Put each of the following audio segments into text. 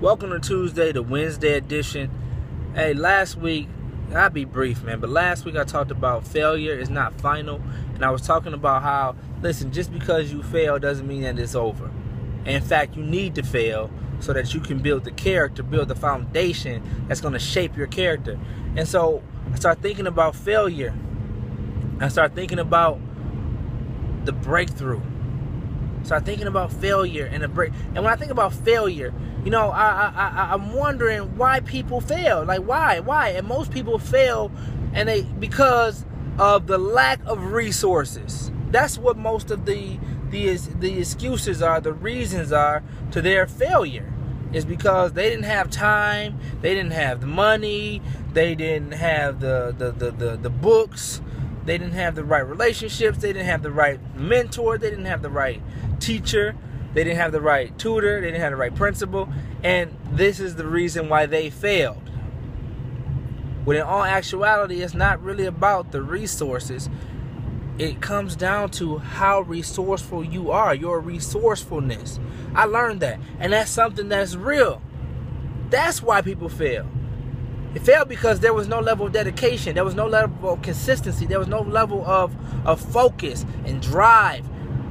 Welcome to Tuesday, the Wednesday edition. Hey, last week, I'll be brief, man, but last week I talked about failure is not final. And I was talking about how, listen, just because you fail doesn't mean that it's over. And in fact, you need to fail so that you can build the character, build the foundation that's going to shape your character. And so I started thinking about failure. I started thinking about the breakthrough. Start thinking about failure and the break. And when I think about failure, you know, I'm wondering why people fail. Like, why? And most people fail, because of the lack of resources. That's what most of the excuses are, the reasons are to their failure. Is because they didn't have time, they didn't have the money, they didn't have the books, they didn't have the right relationships, they didn't have the right mentor, they didn't have the right teacher, they didn't have the right tutor, they didn't have the right principal, and this is the reason why they failed. When in all actuality, it's not really about the resources. It comes down to how resourceful you are, your resourcefulness. I learned that, and that's something that's real. That's why people fail. It failed because there was no level of dedication, there was no level of consistency, there was no level of focus and drive,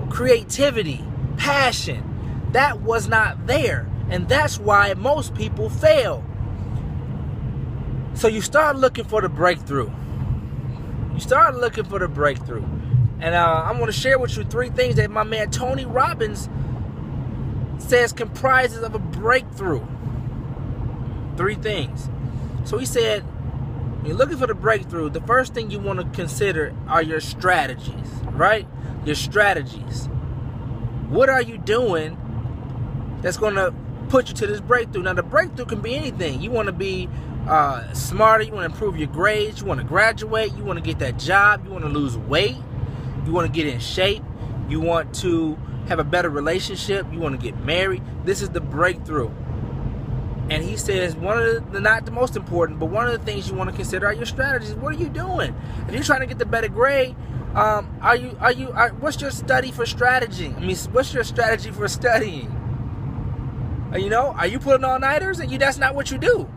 creativity, passion. That was not there, and that's why most people fail. So you start looking for the breakthrough. And I'm going to share with you 3 things that my man Tony Robbins says comprises of a breakthrough. 3 things. So he said, when you're looking for the breakthrough, the first thing you want to consider are your strategies, right? Your strategies. What are you doing that's going to put you to this breakthrough? Now, the breakthrough can be anything. You want to be smarter. You want to improve your grades. You want to graduate. You want to get that job. You want to lose weight. You want to get in shape. You want to have a better relationship. You want to get married. This is the breakthrough. And he says one of not the most important, but one of the things you want to consider are your strategies. What are you doing? If you're trying to get the better grade, what's your study for strategy? I mean, what's your strategy for studying? You know, are you putting all-nighters? And that's not what you do.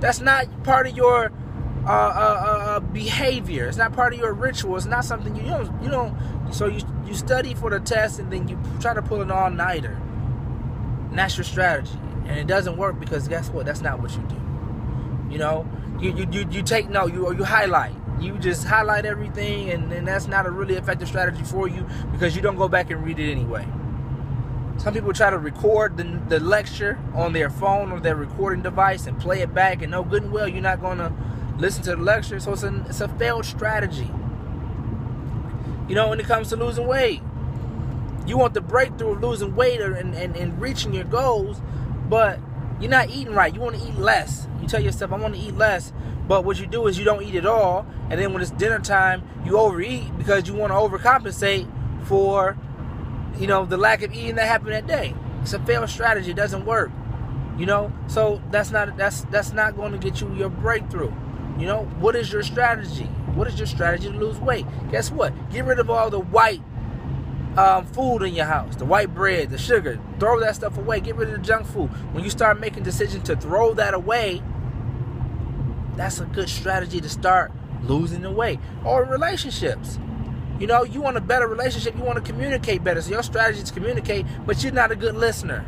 That's not part of your behavior. It's not part of your ritual. It's not something you don't. So you study for the test and then you try to pull an all-nighter. And that's your strategy. And it doesn't work because guess what? That's not what you do. You know, you highlight. You just highlight everything, and that's not a really effective strategy for you because you don't go back and read it anyway. Some people try to record the lecture on their phone or their recording device and play it back, and know good and well you're not going to listen to the lecture. So it's a failed strategy. You know, when it comes to losing weight, you want the breakthrough of losing weight and reaching your goals, but you're not eating right. You want to eat less. You tell yourself, I want to eat less. But what you do is you don't eat at all. And then when it's dinner time, you overeat because you want to overcompensate for, the lack of eating that happened that day. It's a failed strategy. It doesn't work. So that's not going to get you your breakthrough. What is your strategy? What is your strategy to lose weight? Guess what? Get rid of all the white food in your house, the white bread, the sugar. Throw that stuff away. Get rid of the junk food. When you start making decisions to throw that away, that's a good strategy to start losing the weight. Or relationships. You want a better relationship. You want to communicate better. So your strategy is to communicate, but you're not a good listener.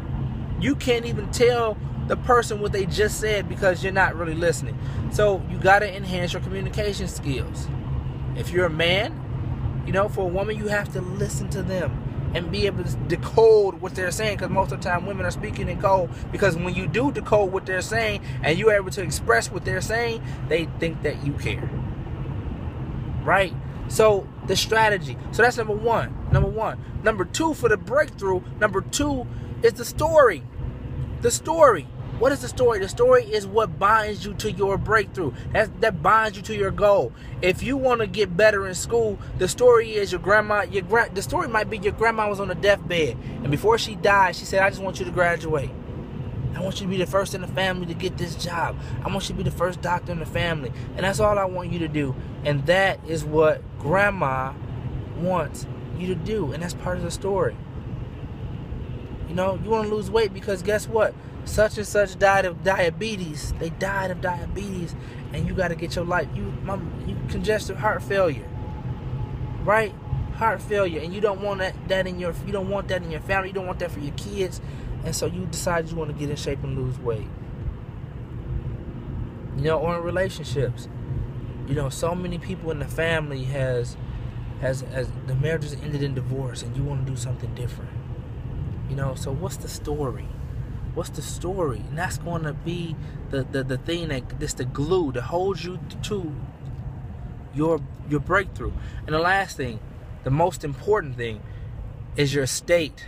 You can't even tell the person what they just said because you're not really listening. So you got to enhance your communication skills. If you're a man, for a woman, you have to listen to them and be able to decode what they're saying, because most of the time women are speaking in code, because when you do decode what they're saying and you're able to express what they're saying, they think that you care. Right? So the strategy. So that's number one. Number 2 for the breakthrough. Number 2 is the story. The story. What is the story? The story is what binds you to your breakthrough. That binds you to your goal. If you want to get better in school, the story is the story might be your grandma was on a deathbed, and before she died, she said, I just want you to graduate. I want you to be the first in the family to get this job. I want you to be the first doctor in the family. And that's all I want you to do. And that is what grandma wants you to do. And that's part of the story. You know, you want to lose weight because guess what? Such and such died of diabetes. They died of diabetes, and you got to get your life. You congestive heart failure, right? Heart failure, and you don't want that in your. You don't want that in your family. You don't want that for your kids, and so you decide you want to get in shape and lose weight. You know, or in relationships, you know, so many people in the family has the marriages ended in divorce, and you want to do something different. You know, so what's the story? What's the story? And that's going to be the thing that's the glue that holds you to your breakthrough. And the last thing, the most important thing, is your state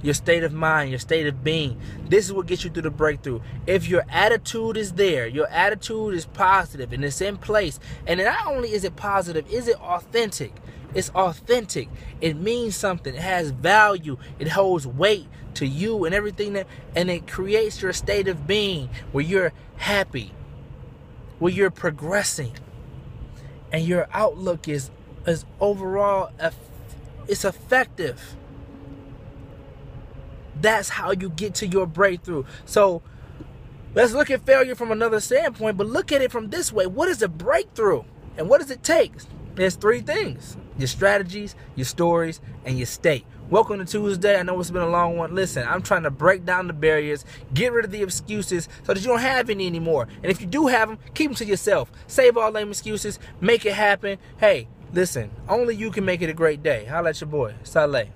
of mind, your state of being. This is what gets you through the breakthrough. If your attitude is there, your attitude is positive and it's in place, and not only is it positive, is it authentic? It's authentic. It means something. It has value. It holds weight to you and everything and it creates your state of being where you're happy, where you're progressing, and your outlook is overall it's effective. That's how you get to your breakthrough. So let's look at failure from another standpoint, but look at it from this way. What is a breakthrough? And what does it take? There's three things: your strategies, your stories, and your state. Welcome to Tuesday. I know it's been a long one. Listen, I'm trying to break down the barriers, get rid of the excuses so that you don't have any anymore. And if you do have them, keep them to yourself. Save all them excuses. Make it happen. Hey, listen, only you can make it a great day. Holla at your boy. Saleh.